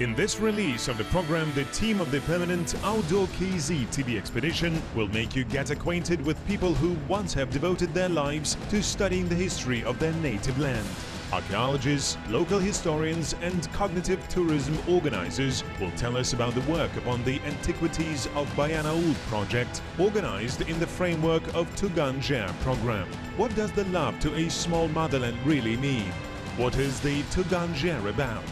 In this release of the program, the team of the permanent Outdoor KZ TV expedition will make you get acquainted with people who once have devoted their lives to studying the history of their native land. Archaeologists, local historians and cognitive tourism organizers will tell us about the work upon the Antiquities of Bayanaul project, organized in the framework of Tugan-Jer program. What does the love to a small motherland really mean? What is the Tugan-Jer about?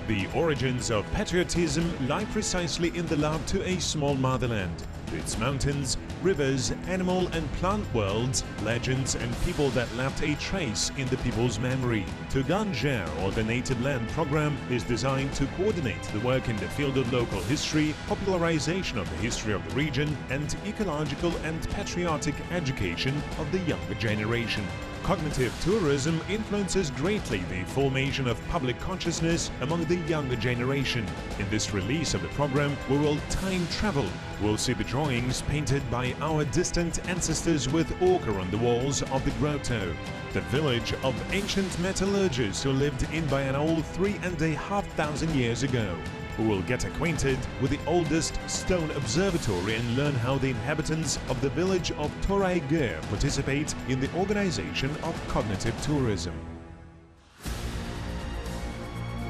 The origins of patriotism lie precisely in the love to a small motherland, to its mountains, rivers, animal and plant worlds, legends and people that left a trace in the people's memory. Tugan-Jer, or the Native Land program, is designed to coordinate the work in the field of local history, popularization of the history of the region, and ecological and patriotic education of the younger generation. Cognitive tourism influences greatly the formation of public consciousness among the younger generation. In this release of the program, we will time travel. We'll see the drawings painted by our distant ancestors with ochre on the walls of the grotto. The village of ancient metallurgists who lived in Bayanaul 3,500 years ago. We will get acquainted with the oldest stone observatory and learn how the inhabitants of the village of Toray-Ger participate in the organization of cognitive tourism.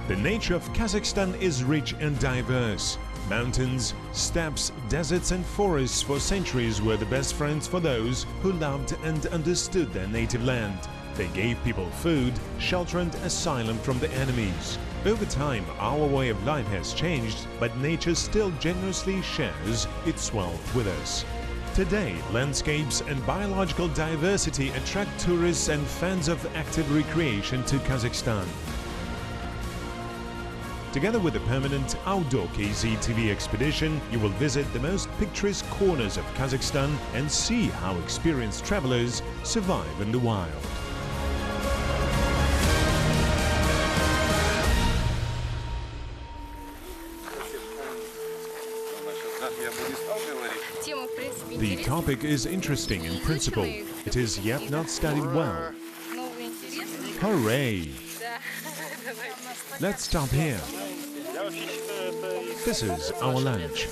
The nature of Kazakhstan is rich and diverse. Mountains, steppes, deserts and forests for centuries were the best friends for those who loved and understood their native land. They gave people food, shelter and asylum from the enemies. Over time, our way of life has changed, but nature still generously shares its wealth with us. Today, landscapes and biological diversity attract tourists and fans of active recreation to Kazakhstan. Together with the permanent Outdoor KZ TV expedition, you will visit the most picturesque corners of Kazakhstan and see how experienced travelers survive in the wild. The topic is interesting in principle. It is yet not studied well. Hooray! Let's stop here. This is our lunch.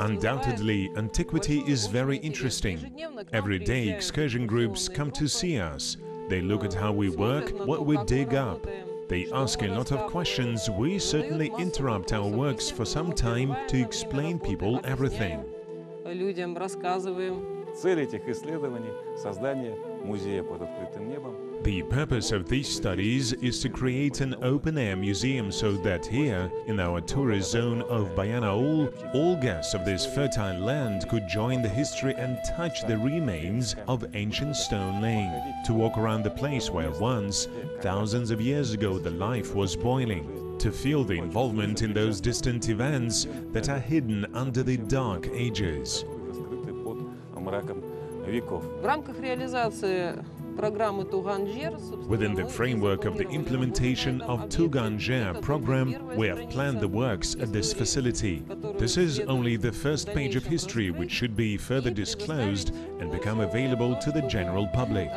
Undoubtedly, antiquity is very interesting. Everyday excursion groups come to see us. They look at how we work, what we dig up. They ask a lot of questions. We certainly interrupt our works for some time to explain people everything. The purpose of these studies is to create an open-air museum so that here, in our tourist zone of Bayanaul, all guests of this fertile land could join the history and touch the remains of ancient stone laying, to walk around the place where once, thousands of years ago, the life was boiling, to feel the involvement in those distant events that are hidden under the dark ages. Within the framework of the implementation of Tugan-Jer program, we have planned the works at this facility. This is only the first page of history, which should be further disclosed and become available to the general public,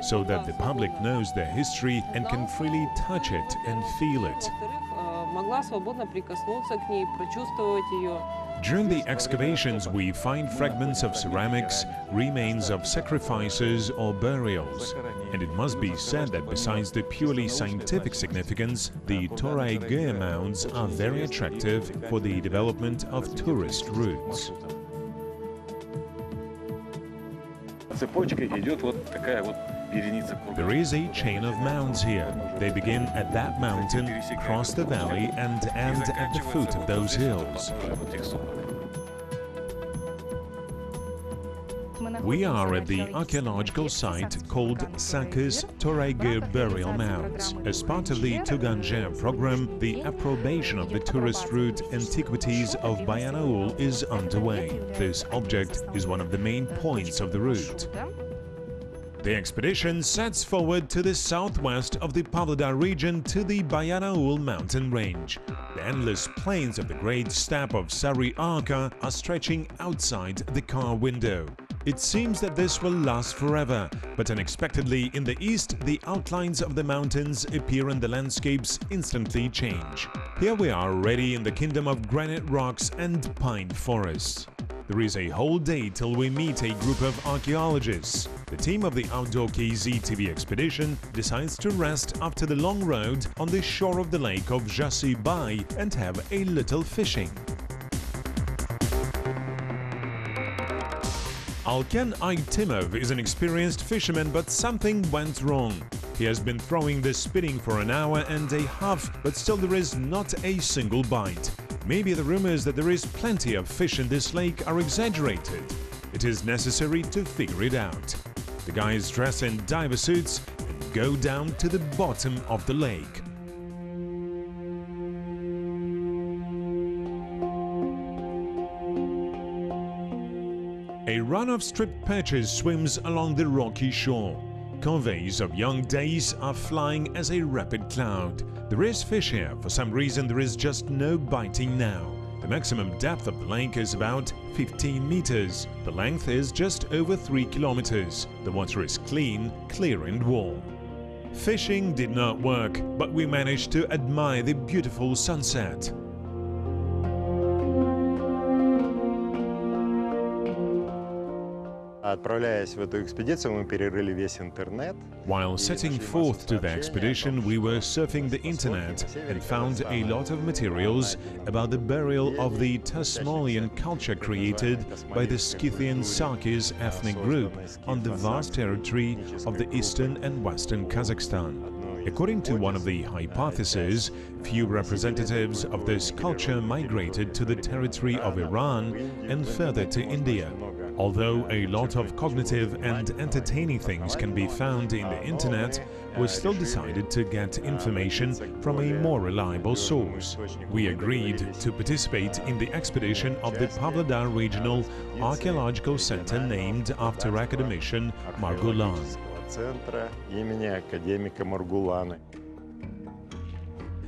so that the public knows their history and can freely touch it and feel it. During the excavations, we find fragments of ceramics, remains of sacrifices or burials. And it must be said that besides the purely scientific significance, the Toray-Ger mounds are very attractive for the development of tourist routes. There is a chain of mounds here. They begin at that mountain, cross the valley and end at the foot of those hills. We are at the archaeological site called Sakis Toray-Ger Burial Mounds. As part of the Tugan-Jer program, the approbation of the tourist route Antiquities of Bayanaul is underway. This object is one of the main points of the route. The expedition sets forward to the southwest of the Pavlodar region to the Bayanaul mountain range. The endless plains of the great steppe of Sari Arka are stretching outside the car window. It seems that this will last forever, but unexpectedly in the east, the outlines of the mountains appear and the landscapes instantly change. Here we are already in the kingdom of granite rocks and pine forests. There is a whole day till we meet a group of archaeologists. The team of the Outdoor KZ TV expedition decides to rest after the long road on the shore of the lake of Jibek and have a little fishing. Alken Aytimov is an experienced fisherman, but something went wrong. He has been throwing the spinning for an hour and a half, but still there is not a single bite. Maybe the rumors that there is plenty of fish in this lake are exaggerated. It is necessary to figure it out. The guys dress in diver suits and go down to the bottom of the lake. A run of striped perches swims along the rocky shore. Conveys of young dace are flying as a rapid cloud. There is fish here. For some reason there is just no biting now. The maximum depth of the lake is about 15 meters. The length is just over 3 kilometers. The water is clean, clear and warm. Fishing did not work, but we managed to admire the beautiful sunset. While setting forth to the expedition, we were surfing the internet and found a lot of materials about the burial of the Tasman culture created by the Scythian Sarkis ethnic group on the vast territory of the eastern and western Kazakhstan. According to one of the hypotheses, few representatives of this culture migrated to the territory of Iran and further to India. Although a lot of cognitive and entertaining things can be found in the internet, we still decided to get information from a more reliable source. We agreed to participate in the expedition of the Pavlodar Regional Archaeological Center named after academician Margulan.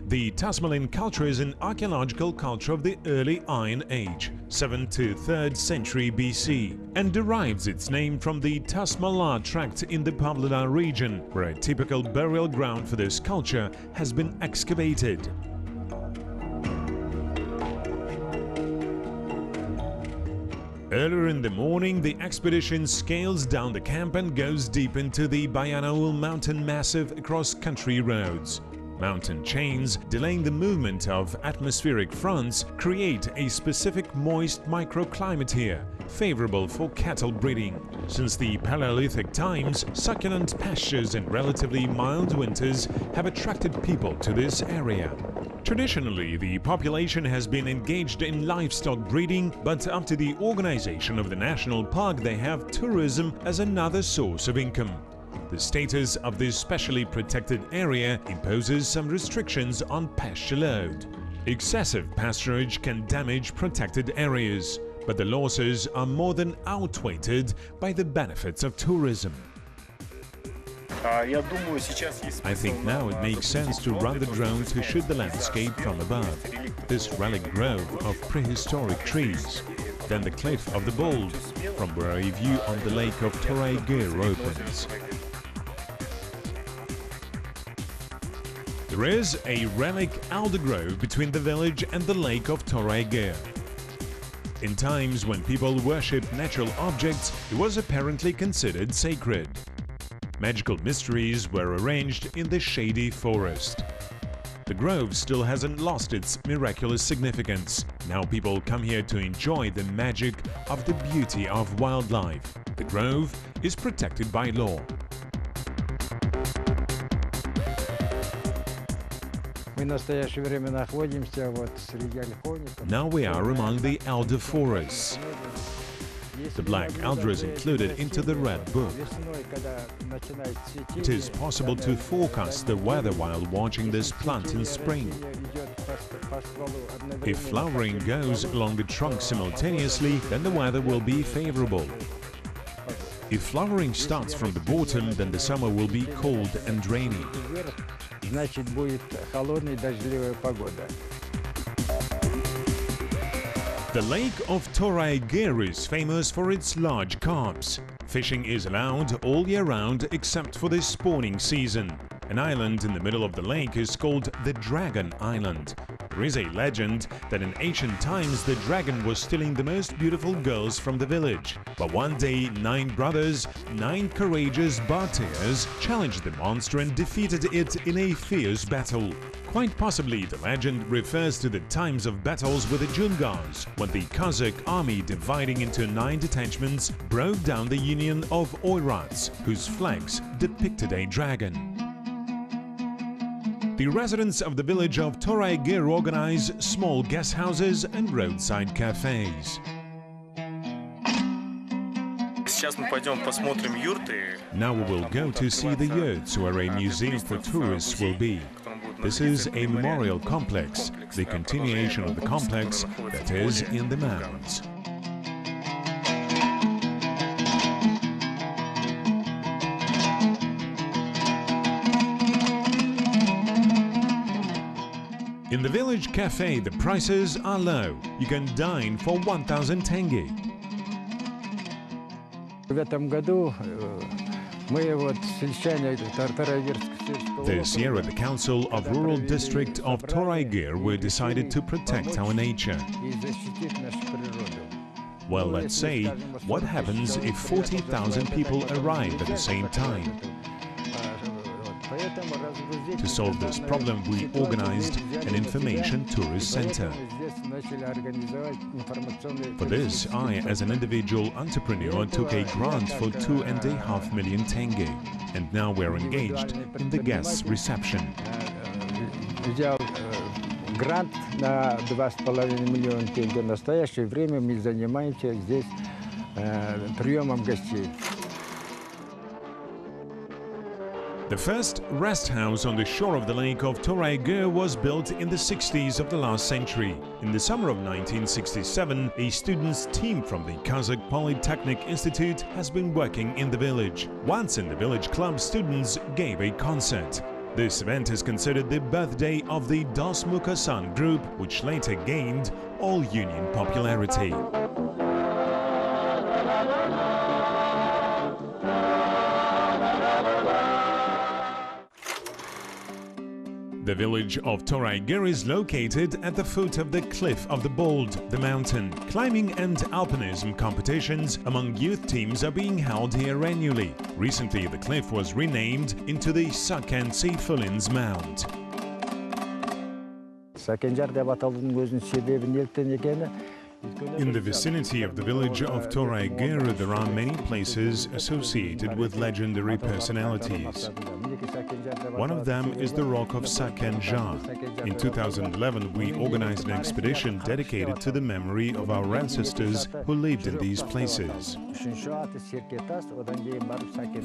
The Tasman culture is an archaeological culture of the early Iron Age, 7th to 3rd century BC, and derives its name from the Tasman tract in the Pavlodar region, where a typical burial ground for this culture has been excavated. Earlier in the morning, the expedition scales down the camp and goes deep into the Bayanaul mountain massif across country roads. Mountain chains, delaying the movement of atmospheric fronts, create a specific moist microclimate here, favorable for cattle breeding. Since the Paleolithic times, succulent pastures and relatively mild winters have attracted people to this area. Traditionally, the population has been engaged in livestock breeding, but up to the organization of the national park, they have tourism as another source of income. The status of this specially protected area imposes some restrictions on pasture load. Excessive pasturage can damage protected areas, but the losses are more than outweighed by the benefits of tourism. I think now it makes sense to run the drone to shoot the landscape from above. This relic grove of prehistoric trees, then the cliff of the Bold, from where a view on the lake of Tolkien opens. There is a relic alder grove between the village and the lake of Tolkien. In times when people worshipped natural objects, it was apparently considered sacred. Magical mysteries were arranged in the shady forest. The grove still hasn't lost its miraculous significance. Now people come here to enjoy the magic of the beauty of wildlife. The grove is protected by law. Now we are among the alder forests. The black alder is included into the Red Book. It is possible to forecast the weather while watching this plant in spring. If flowering goes along the trunk simultaneously, then the weather will be favorable. If flowering starts from the bottom, then the summer will be cold and rainy. The lake of Toray is famous for its large carps. Fishing is allowed all year round except for the spawning season. An island in the middle of the lake is called the Dragon Island. There is a legend that in ancient times the dragon was stealing the most beautiful girls from the village. But one day 9 brothers, 9 courageous Bartayers, challenged the monster and defeated it in a fierce battle. Quite possibly the legend refers to the times of battles with the Jungars, when the Kazakh army, dividing into 9 detachments, broke down the Union of Oirats, whose flags depicted a dragon. The residents of the village of Toray organize small guest houses and roadside cafes. Now we will go to see the yurts, where a museum for tourists will be. This is a memorial complex, the continuation of the complex that is in the mounds. In the village cafe, the prices are low. You can dine for 1,000 tenge. This year at the Council of Rural District of Toray we decided to protect our nature. Well, let's say, what happens if 40,000 people arrive at the same time? To solve this problem, we organized an information tourist center. For this, I, as an individual entrepreneur, took a grant for 2.5 million tenge, and now we're engaged in the guests' reception. Грант на 2,5 миллиона тенге. В настоящее время мы занимаемся здесь приемом гостей. The first rest house on the shore of the lake of Toray was built in the 60s of the last century. In the summer of 1967, a students' team from the Kazakh Polytechnic Institute has been working in the village. Once in the village club, students gave a concert. This event is considered the birthday of the Dosmukasan group, which later gained all-union popularity. The village of Toray is located at the foot of the Cliff of the Bald, the mountain. Climbing and alpinism competitions among youth teams are being held here annually. Recently, the cliff was renamed into the Saken Seyfulin's Mount. In the vicinity of the village of Toray there are many places associated with legendary personalities. One of them is the rock of Sakenja. In 2011, we organized an expedition dedicated to the memory of our ancestors who lived in these places.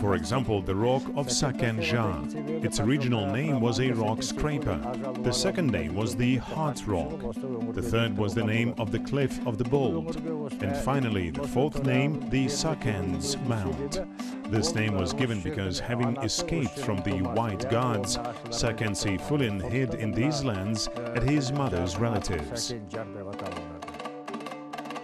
For example, the rock of Sakenja. Its original name was a rock scraper. The second name was the Heart Rock. The third was the name of the Cliff of the Bald. And finally, the fourth name, the Saken's Mount. This name was given because, having escaped from the White Guards, Saken Seyfulin hid in these lands at his mother's relatives.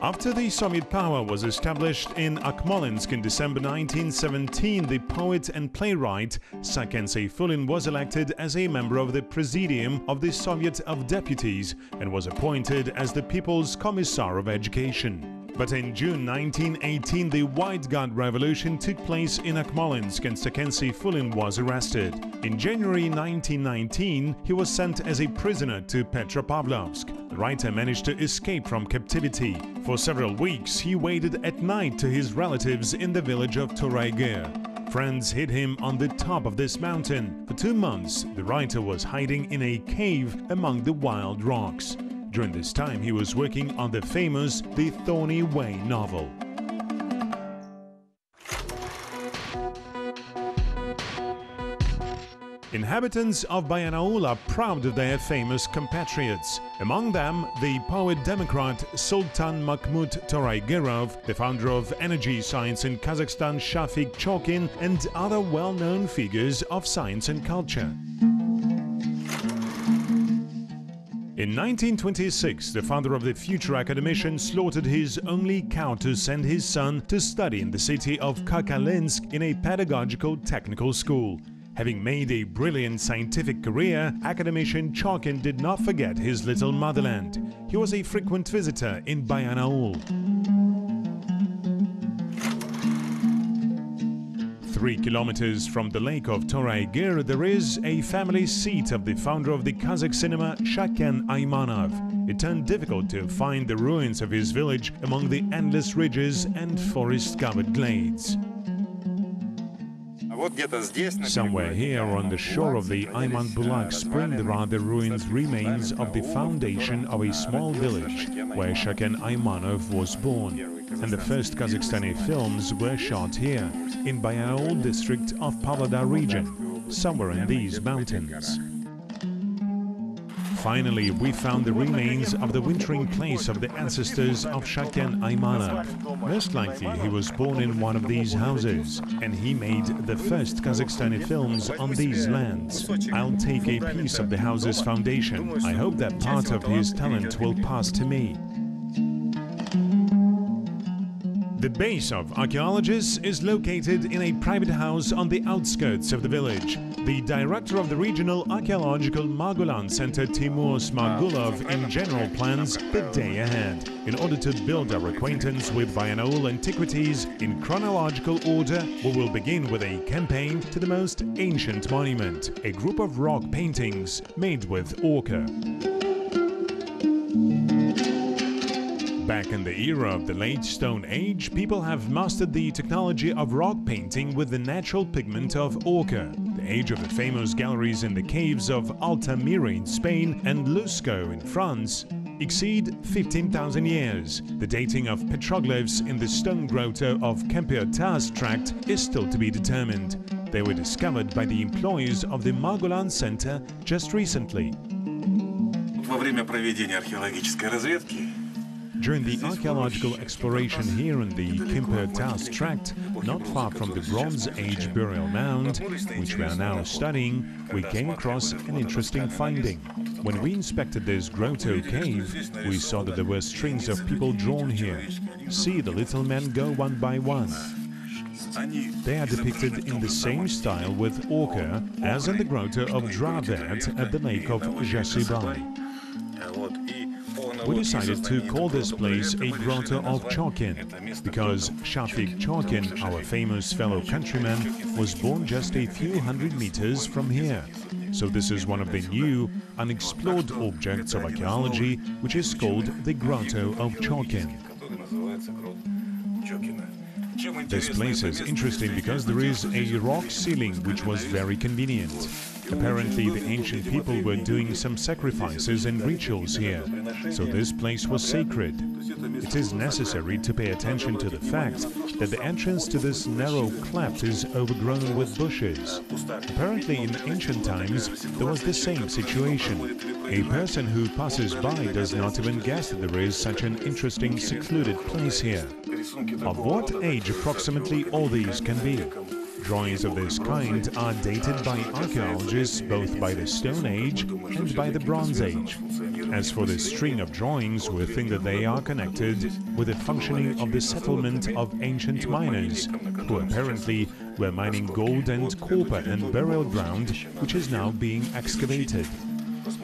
After the Soviet power was established in Akmolensk in December 1917, the poet and playwright Saken Seyfulin was elected as a member of the Presidium of the Soviet of Deputies and was appointed as the People's Commissar of Education. But in June 1918, the White Guard Revolution took place in Akmolensk and Saken Seyfulin was arrested. In January 1919, he was sent as a prisoner to Petropavlovsk. The writer managed to escape from captivity. For several weeks, he waited at night to his relatives in the village of Toray. Friends hid him on the top of this mountain. For 2 months, the writer was hiding in a cave among the wild rocks. During this time, he was working on the famous The Thorny Way novel. Inhabitants of Bayanaul are proud of their famous compatriots. Among them, the poet-democrat Sultan Mahmud Toraygirov, the founder of energy science in Kazakhstan Shafik Chokin, and other well-known figures of science and culture. In 1926, the father of the future academician slaughtered his only cow to send his son to study in the city of Kokolinsk in a pedagogical technical school. Having made a brilliant scientific career, academician Chalkin did not forget his little motherland. He was a frequent visitor in Bayanaul. 3 kilometers from the lake of Toraygir, there is a family seat of the founder of the Kazakh cinema, Shaken Aymanov. It turned difficult to find the ruins of his village among the endless ridges and forest-covered glades. Somewhere here on the shore of the Ayman Bulak spring there are the ruins remains of the foundation of a small village where Shaken Aymanov was born. And the first Kazakhstani films were shot here, in Bayanaul district of Pavlodar region, somewhere in these mountains. Finally, we found the remains of the wintering place of the ancestors of Shaken Aymanov. Most likely he was born in one of these houses, and he made the first Kazakhstani films on these lands. I'll take a piece of the house's foundation. I hope that part of his talent will pass to me. The base of archaeologists is located in a private house on the outskirts of the village. The director of the regional archaeological Margolan Center, Tumulus, in general plans the day ahead. In order to build our acquaintance with Bayanaul antiquities in chronological order, we will begin with a campaign to the most ancient monument, a group of rock paintings made with ochre. Back in the era of the late Stone Age, people have mastered the technology of rock painting with the natural pigment of ochre. The age of the famous galleries in the caves of Altamira in Spain and Lusco in France exceed 15,000 years. The dating of petroglyphs in the stone grotto of Kemper-Tas tract is still to be determined. They were discovered by the employees of the Margolan Center just recently. During the archaeological exploration here in the Kemper-Tas tract, not far from the Bronze Age burial mound, which we are now studying, we came across an interesting finding. When we inspected this grotto cave, we saw that there were strings of people drawn here. See the little men go one by one. They are depicted in the same style with ochre as in the grotto of Dravet at the lake of Jasibai. We decided to call this place a Grotto of Tolkien, because Shafik Tolkien, our famous fellow countryman, was born just a few hundred meters from here. So this is one of the new, unexplored objects of archaeology, which is called the Grotto of Chalk. This place is interesting because there is a rock ceiling which was very convenient. Apparently the ancient people were doing some sacrifices and rituals here, so this place was sacred. It is necessary to pay attention to the fact that the entrance to this narrow cleft is overgrown with bushes. Apparently in ancient times there was the same situation. A person who passes by does not even guess that there is such an interesting secluded place here. Of what age approximately all these can be? Drawings of this kind are dated by archaeologists both by the Stone Age and by the Bronze Age. As for this string of drawings, we think that they are connected with the functioning of the settlement of ancient miners, who apparently were mining gold and copper and burial ground, which is now being excavated.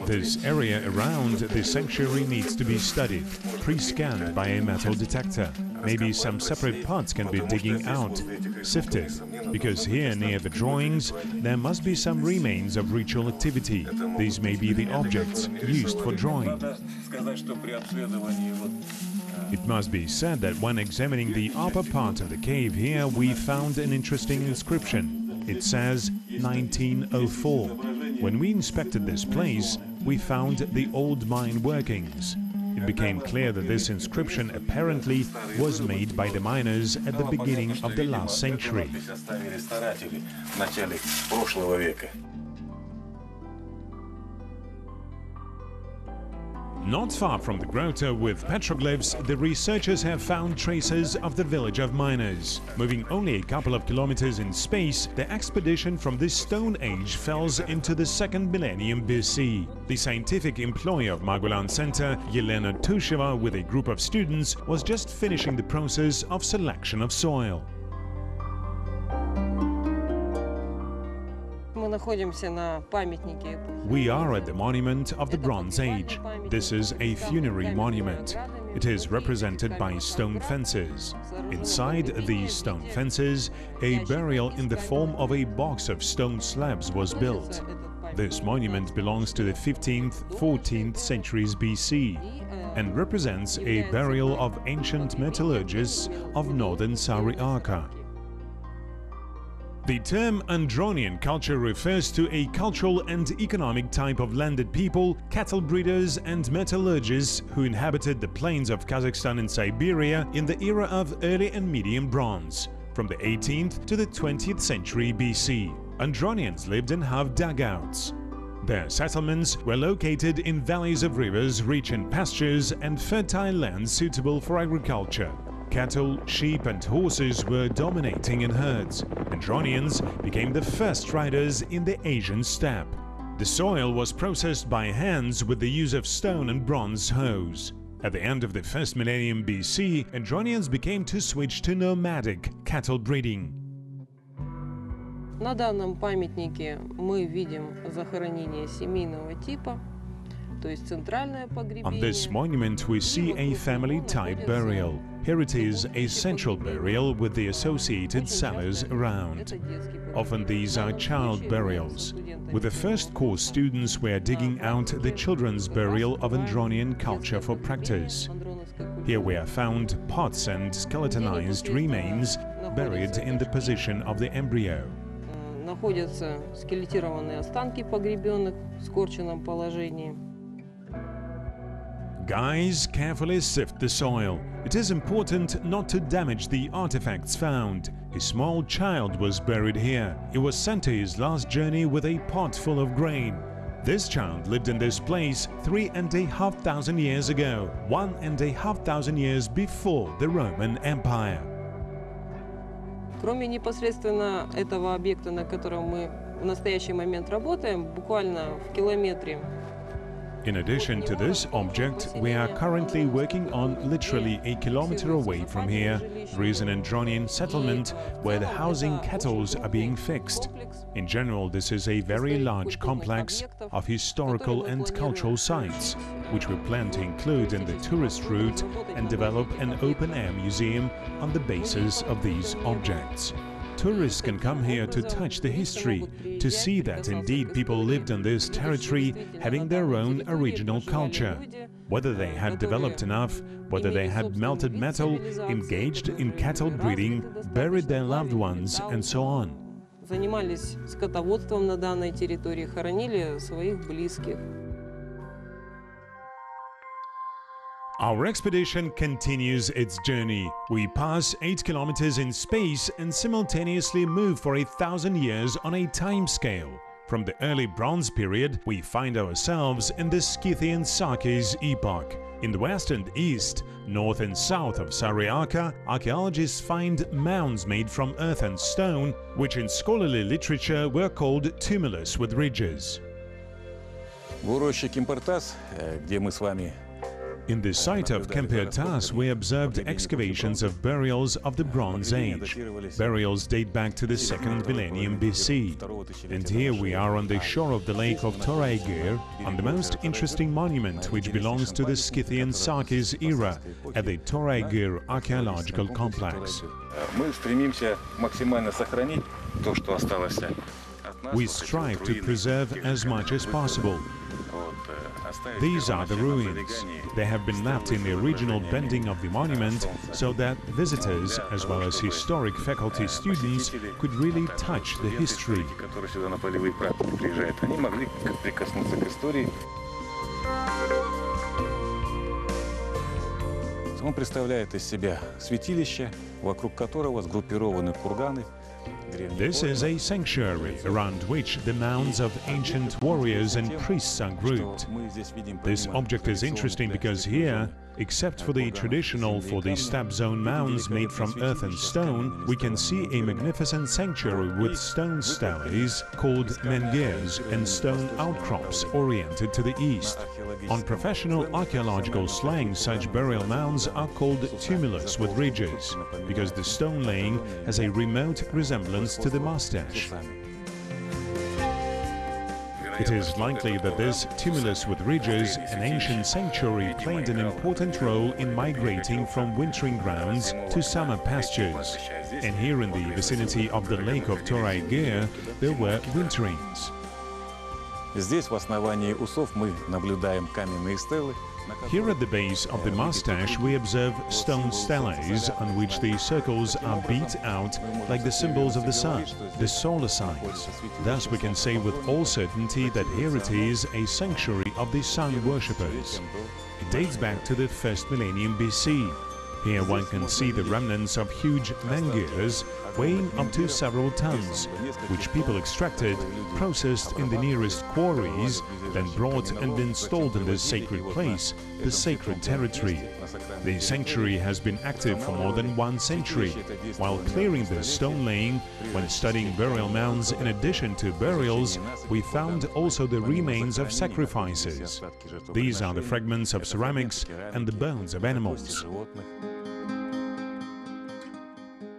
This area around the sanctuary needs to be studied, pre-scanned by a metal detector. Maybe some separate parts can be digging out, sifted, because here near the drawings there must be some remains of ritual activity. These may be the objects used for drawing. It must be said that when examining the upper part of the cave here, we found an interesting inscription. It says 1904. When we inspected this place, we found the old mine workings. It became clear that this inscription apparently was made by the miners at the beginning of the last century. Not far from the grotto with petroglyphs, the researchers have found traces of the village of miners. Moving only a couple of kilometers in space, the expedition from the Stone Age falls into the second millennium BC. The scientific employee of Margulan Center, Yelena Tusheva, with a group of students, was just finishing the process of selection of soil. We are at the monument of the Bronze Age. This is a funerary monument. It is represented by stone fences. Inside these stone fences, a burial in the form of a box of stone slabs was built. This monument belongs to the 15th, 14th centuries BC and represents a burial of ancient metallurgists of northern Syriaca. The term Andronian culture refers to a cultural and economic type of landed people, cattle breeders and metallurgists who inhabited the plains of Kazakhstan and Siberia in the era of early and medium bronze, from the 18th to the 20th century BC. Andronians lived in half dugouts. Their settlements were located in valleys of rivers rich in pastures and fertile lands suitable for agriculture. Cattle, sheep and horses were dominating in herds. Andronians became the first riders in the Asian steppe. The soil was processed by hands with the use of stone and bronze hoes. At the end of the first millennium BC, Andronians became to switch to nomadic cattle breeding. На данном памятнике мы видим захоронение семейного типа. On this monument we see a family-type burial. Here it is a central burial with the associated cellars around. Often these are child burials. With the first course students we are digging out the children's burial of Andronian culture for practice. Here we have found pots and skeletonized remains buried in the position of the embryo. Находятся скелетированные останки погребенных в скорченном положении. Guys, carefully sift the soil. It is important not to damage the artifacts found. A small child was buried here. He was sent to his last journey with a pot full of grain. This child lived in this place 3,500 years ago, 1,500 years before the Roman Empire. Кроме непосредственно этого объекта, на котором мы в настоящий момент работаем, буквально в километре. In addition to this object, we are currently working on literally a kilometer away from here. There is an Andronian settlement where the housing kettles are being fixed. In general, this is a very large complex of historical and cultural sites, which we plan to include in the tourist route and develop an open-air museum on the basis of these objects. Tourists can come here to touch the history, to see that indeed people lived on this territory having their own original culture. Whether they had developed enough, whether they had melted metal, engaged in cattle breeding, buried their loved ones, and so on. Занимались скотоводством на данной территории, хоронили своих близких. Our expedition continues its journey. We pass 8 kilometers in space and simultaneously move for 1,000 years on a time scale. From the early Bronze period, we find ourselves in the Scythian Sarkis epoch. In the west and east, north and south of Syriaca, archaeologists find mounds made from earth and stone, which in scholarly literature were called tumulus with ridges. In the site of Kempertas, we observed excavations of burials of the Bronze Age. Burials date back to the 2nd millennium BC. And here we are on the shore of the lake of Toraigyr, on the most interesting monument which belongs to the Scythian Sarkis era, at the Toraigyr archaeological complex. We strive to preserve as much as possible. These are the ruins. They have been left in the original bending of the monument so that visitors, as well as historic faculty students, could really touch the history. Он представляет из себя святилище, вокруг которого сгруппированы курганы, This is a sanctuary around which the mounds of ancient warriors and priests are grouped. This object is interesting because here, except for the traditional for the steppe zone mounds made from earth and stone, we can see a magnificent sanctuary with stone steles called menhirs and stone outcrops oriented to the east. On professional archaeological slang, such burial mounds are called tumulus with ridges, because the stone laying has a remote resemblance to the mustache. It is likely that this tumulus with ridges, an ancient sanctuary, played an important role in migrating from wintering grounds to summer pastures. And here in the vicinity of the lake of Toray-Ger, there were winterings. Здесь, в основании усов, мы наблюдаем каменные стелы. Here at the base of the mustache, we observe stone steles on which the circles are beat out like the symbols of the sun, the solar signs. Thus we can say with all certainty that here it is a sanctuary of the sun worshippers. It dates back to the 1st millennium BC. Here one can see the remnants of huge menhirs weighing up to several tons, which people extracted, processed in the nearest quarries, then brought and installed in this sacred place, the sacred territory. The sanctuary has been active for more than 1 century. While clearing the stone laying, when studying burial mounds in addition to burials, we found also the remains of sacrifices. These are the fragments of ceramics and the bones of animals.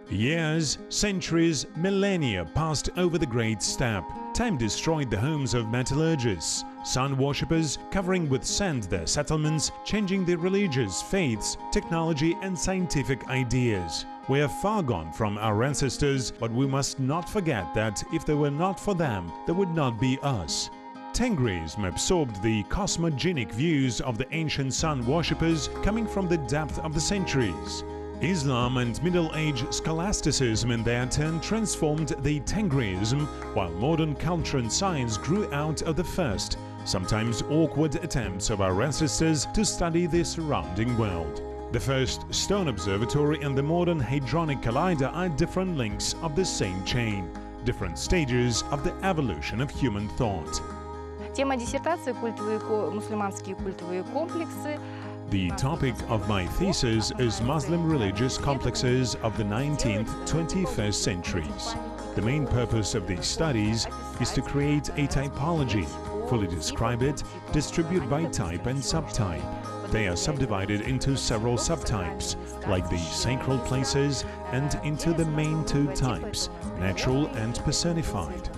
Years, centuries, millennia passed over the great steppe. Time destroyed the homes of metallurgists, sun worshippers, covering with sand their settlements, changing their religious faiths, technology and scientific ideas. We are far gone from our ancestors, but we must not forget that if they were not for them, there would not be us. Tengrism absorbed the cosmogonic views of the ancient sun worshippers coming from the depth of the centuries. Islam and Middle Age scholasticism in their turn transformed the Tengrism, while modern culture and science grew out of the first, sometimes awkward attempts of our ancestors to study the surrounding world. The first stone observatory and the modern hadronic collider are different links of the same chain, different stages of the evolution of human thought. Тема диссертации мусульманские культовые комплексы. The topic of my thesis is Muslim religious complexes of the 19th-21st centuries. The main purpose of these studies is to create a typology, fully describe it, distribute by type and subtype. They are subdivided into several subtypes, like the sacral places, and into the main 2 types, natural and personified.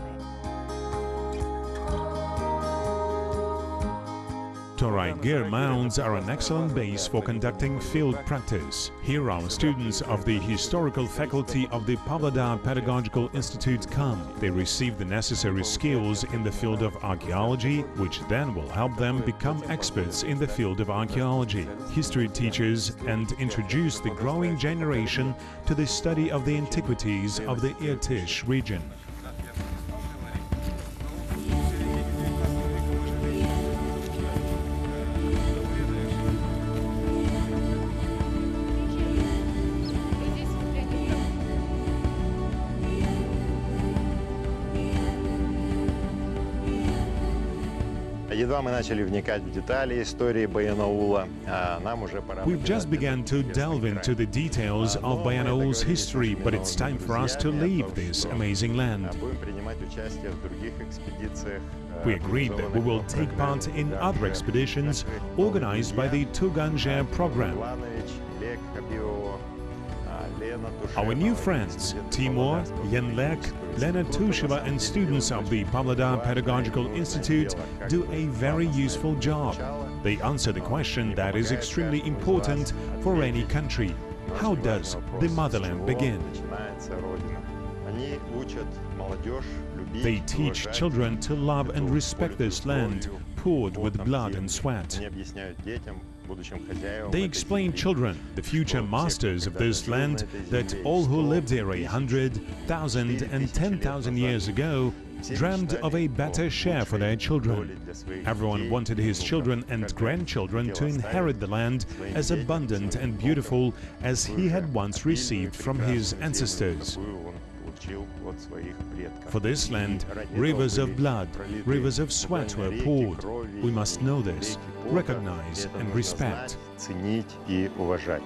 Toray-Ger mounds are an excellent base for conducting field practice. Here our students of the historical faculty of the Pavlodar Pedagogical Institute come. They receive the necessary skills in the field of archaeology, which then will help them become experts in the field of archaeology, history teachers, and introduce the growing generation to the study of the antiquities of the Irtysh region. We've just begun to delve into the details of Bayanaul's history, but it's time for us to leave this amazing land. We agreed that we will take part in other expeditions organized by the Tuganjer program. Our new friends, Timur, Yenlek, Lena Tusheva and students of the Pavlodar Pedagogical Institute do a very useful job. They answer the question that is extremely important for any country. How does the motherland begin? They teach children to love and respect this land, poured with blood and sweat. They explain children, the future masters of this land, that all who lived here 100, 1,000 and 10,000 years ago dreamed of a better share for their children. Everyone wanted his children and grandchildren to inherit the land as abundant and beautiful as he had once received from his ancestors. For this land, rivers of blood, rivers of sweat were poured. We must know this, recognize and respect. Ценить и уважать.